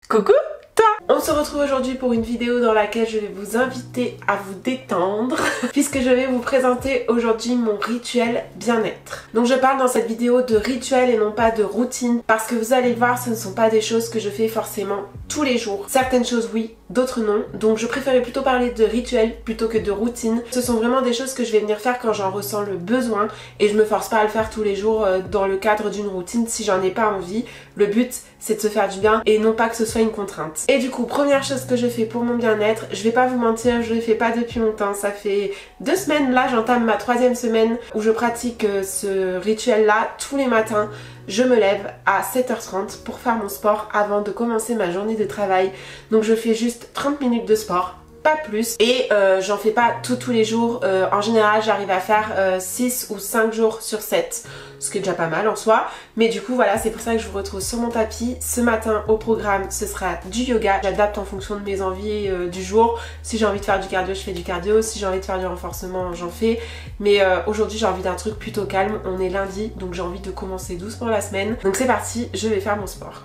Coucou toi! On se retrouve aujourd'hui pour une vidéo dans laquelle je vais vous inviter à vous détendre puisque je vais vous présenter aujourd'hui mon rituel bien-être. Donc je parle dans cette vidéo de rituel et non pas de routine parce que vous allez le voir, ce ne sont pas des choses que je fais forcément tous les jours. Certaines choses oui, d'autres non. Donc je préférais plutôt parler de rituel plutôt que de routine. Ce sont vraiment des choses que je vais venir faire quand j'en ressens le besoin et je me force pas à le faire tous les jours dans le cadre d'une routine si j'en ai pas envie. Le but c'est de se faire du bien et non pas que ce soit une contrainte. Et du coup, première chose que je fais pour mon bien-être, je vais pas vous mentir, je le fais pas depuis longtemps, ça fait 2 semaines là, j'entame ma 3e semaine où je pratique ce rituel là tous les matins. Je me lève à 7h30 pour faire mon sport avant de commencer ma journée de travail. Donc je fais juste 30 minutes de sport, pas plus. Et j'en fais pas tous les jours. En général, j'arrive à faire 6 ou 5 jours sur 7. Ce qui est déjà pas mal en soi. Mais du coup, voilà, c'est pour ça que je vous retrouve sur mon tapis. Ce matin, au programme, ce sera du yoga. J'adapte en fonction de mes envies du jour. Si j'ai envie de faire du cardio, je fais du cardio. Si j'ai envie de faire du renforcement, j'en fais. Mais aujourd'hui, j'ai envie d'un truc plutôt calme. On est lundi, donc j'ai envie de commencer doucement la semaine. Donc c'est parti, je vais faire mon sport.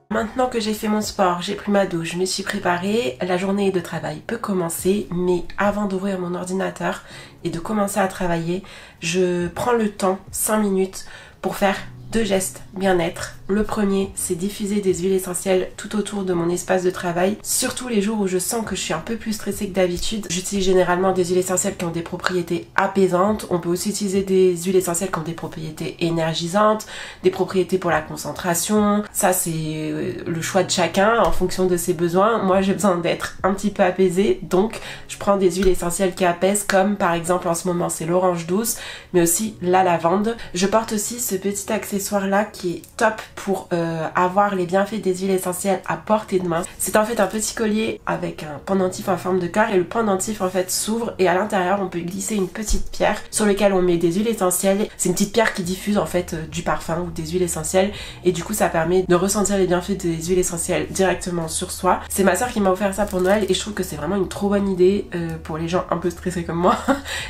Maintenant que j'ai fait mon sport, j'ai pris ma douche, je me suis préparée, la journée de travail peut commencer, mais avant d'ouvrir mon ordinateur et de commencer à travailler, je prends le temps, 5 minutes, pour faire 2 gestes bien-être. Le premier, c'est diffuser des huiles essentielles tout autour de mon espace de travail. Surtout les jours où je sens que je suis un peu plus stressée que d'habitude. J'utilise généralement des huiles essentielles qui ont des propriétés apaisantes. On peut aussi utiliser des huiles essentielles qui ont des propriétés énergisantes, des propriétés pour la concentration. Ça, c'est le choix de chacun en fonction de ses besoins. Moi, j'ai besoin d'être un petit peu apaisée, donc je prends des huiles essentielles qui apaisent, comme par exemple en ce moment, c'est l'orange douce, mais aussi la lavande. Je porte aussi ce petit accessoire là qui est top pour avoir les bienfaits des huiles essentielles à portée de main. C'est en fait un petit collier avec un pendentif en forme de cœur et le pendentif en fait s'ouvre et à l'intérieur on peut glisser une petite pierre sur laquelle on met des huiles essentielles. C'est une petite pierre qui diffuse en fait du parfum ou des huiles essentielles et du coup ça permet de ressentir les bienfaits des huiles essentielles directement sur soi. C'est ma soeur qui m'a offert ça pour Noël et je trouve que c'est vraiment une trop bonne idée pour les gens un peu stressés comme moi.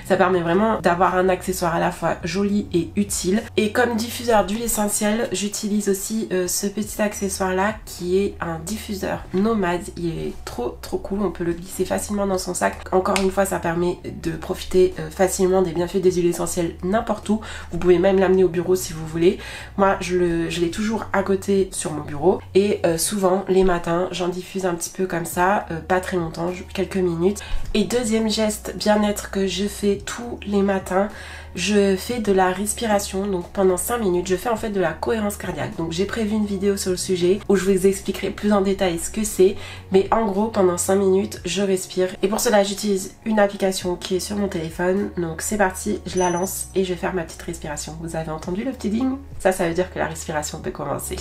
Ça permet vraiment d'avoir un accessoire à la fois joli et utile. Et comme diffuseur d'huile essentielle, j'utilise aussi ce petit accessoire là qui est un diffuseur nomade. Il est trop cool, on peut le glisser facilement dans son sac. Encore une fois, ça permet de profiter facilement des bienfaits des huiles essentielles n'importe où. Vous pouvez même l'amener au bureau si vous voulez. Moi je l'ai toujours à côté sur mon bureau et souvent les matins j'en diffuse un petit peu comme ça, pas très longtemps, quelques minutes. Et deuxième geste bien-être que je fais tous les matins, je fais de la respiration. Donc pendant 5 minutes je fais en fait de la cohérence cardiaque. Donc j'ai prévu une vidéo sur le sujet où je vous expliquerai plus en détail ce que c'est, mais en gros pendant 5 minutes je respire et pour cela j'utilise une application qui est sur mon téléphone. Donc c'est parti, je la lance et je vais faire ma petite respiration. Vous avez entendu le petit ding? Ça veut dire que la respiration peut commencer.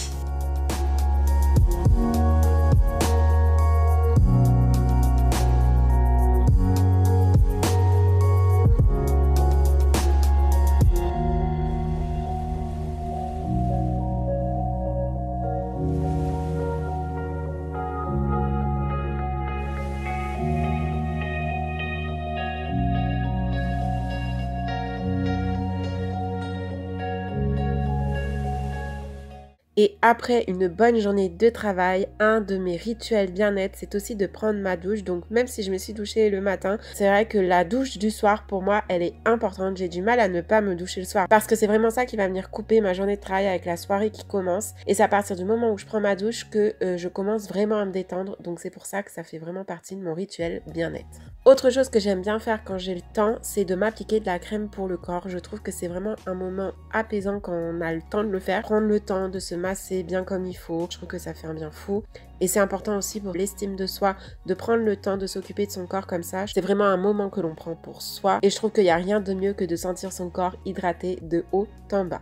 Et après une bonne journée de travail, un de mes rituels bien-être, c'est aussi de prendre ma douche. Donc même si je me suis douchée le matin, c'est vrai que la douche du soir, pour moi, elle est importante. J'ai du mal à ne pas me doucher le soir parce que c'est vraiment ça qui va venir couper ma journée de travail avec la soirée qui commence. Et c'est à partir du moment où je prends ma douche que je commence vraiment à me détendre. Donc c'est pour ça que ça fait vraiment partie de mon rituel bien-être. Autre chose que j'aime bien faire quand j'ai le temps, c'est de m'appliquer de la crème pour le corps. Je trouve que c'est vraiment un moment apaisant quand on a le temps de le faire. Prendre le temps de se masser bien comme il faut, je trouve que ça fait un bien fou. Et c'est important aussi pour l'estime de soi, de prendre le temps de s'occuper de son corps comme ça. C'est vraiment un moment que l'on prend pour soi. Et je trouve qu'il n'y a rien de mieux que de sentir son corps hydraté de haut en bas.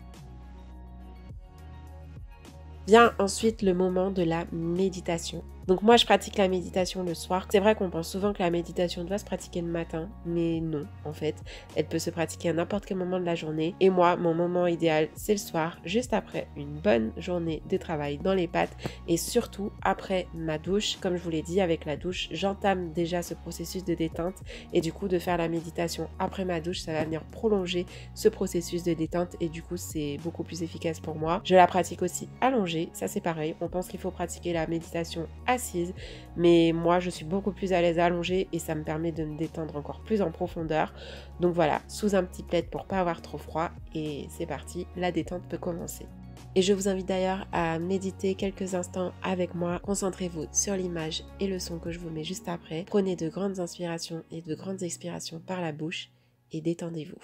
Vient ensuite le moment de la méditation. Donc moi je pratique la méditation le soir. C'est vrai qu'on pense souvent que la méditation doit se pratiquer le matin, mais non en fait. Elle peut se pratiquer à n'importe quel moment de la journée. Et moi, mon moment idéal, c'est le soir, juste après une bonne journée de travail dans les pattes et surtout après ma douche. Comme je vous l'ai dit, avec la douche, j'entame déjà ce processus de détente et du coup de faire la méditation après ma douche, ça va venir prolonger ce processus de détente et du coup c'est beaucoup plus efficace pour moi. Je la pratique aussi allongée, ça c'est pareil. On pense qu'il faut pratiquer la méditation assise, mais moi je suis beaucoup plus à l'aise allongée et ça me permet de me détendre encore plus en profondeur. Donc voilà, sous un petit plaid pour pas avoir trop froid et c'est parti, la détente peut commencer. Et je vous invite d'ailleurs à méditer quelques instants avec moi. Concentrez-vous sur l'image et le son que je vous mets juste après. Prenez de grandes inspirations et de grandes expirations par la bouche et détendez-vous.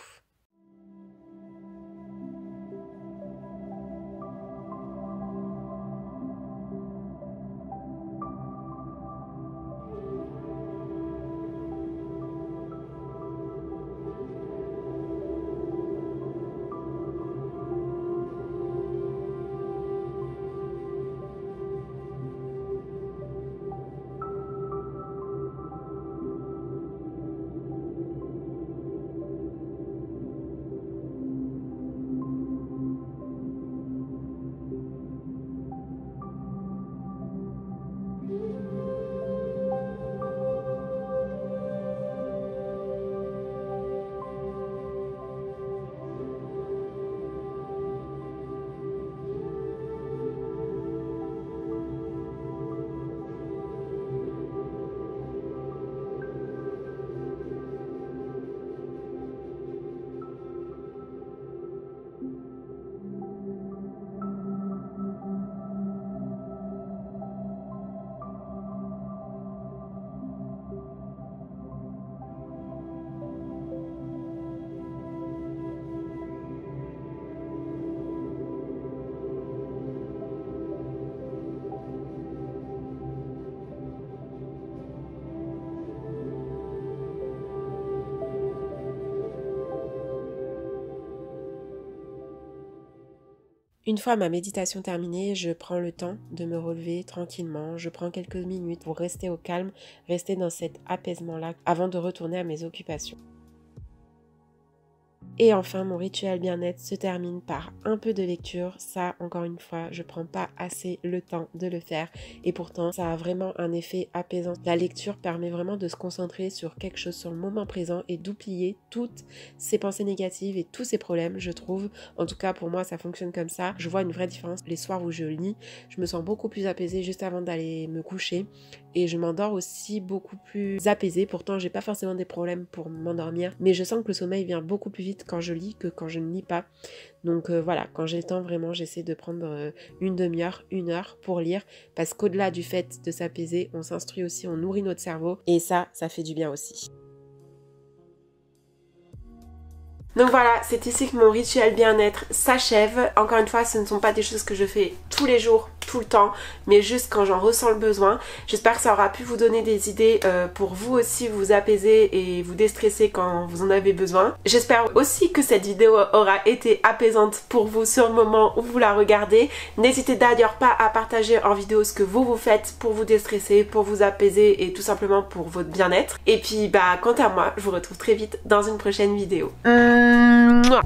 Une fois ma méditation terminée, je prends le temps de me relever tranquillement. Je prends quelques minutes pour rester au calme, rester dans cet apaisement-là avant de retourner à mes occupations. Et enfin, mon rituel bien-être se termine par un peu de lecture. Ça, encore une fois, je prends pas assez le temps de le faire. Et pourtant, ça a vraiment un effet apaisant. La lecture permet vraiment de se concentrer sur quelque chose, sur le moment présent et d'oublier toutes ces pensées négatives et tous ces problèmes, je trouve. En tout cas, pour moi, ça fonctionne comme ça. Je vois une vraie différence. Les soirs où je lis, je me sens beaucoup plus apaisée juste avant d'aller me coucher. Et je m'endors aussi beaucoup plus apaisée. Pourtant, j'ai pas forcément des problèmes pour m'endormir. Mais je sens que le sommeil vient beaucoup plus vite quand je lis que quand je ne lis pas. Donc voilà, quand j'ai le temps vraiment, j'essaie de prendre une demi-heure, 1 heure pour lire. Parce qu'au-delà du fait de s'apaiser, on s'instruit aussi, on nourrit notre cerveau. Et ça fait du bien aussi. Donc voilà, c'est ici que mon rituel bien-être s'achève. Encore une fois, ce ne sont pas des choses que je fais tous les jours, tout le temps, mais juste quand j'en ressens le besoin. J'espère que ça aura pu vous donner des idées pour vous aussi vous apaiser et vous déstresser quand vous en avez besoin. J'espère aussi que cette vidéo aura été apaisante pour vous sur le moment où vous la regardez. N'hésitez d'ailleurs pas à partager en vidéo ce que vous faites pour vous déstresser, pour vous apaiser et tout simplement pour votre bien-être. Et puis quant à moi, je vous retrouve très vite dans une prochaine vidéo. Mouah.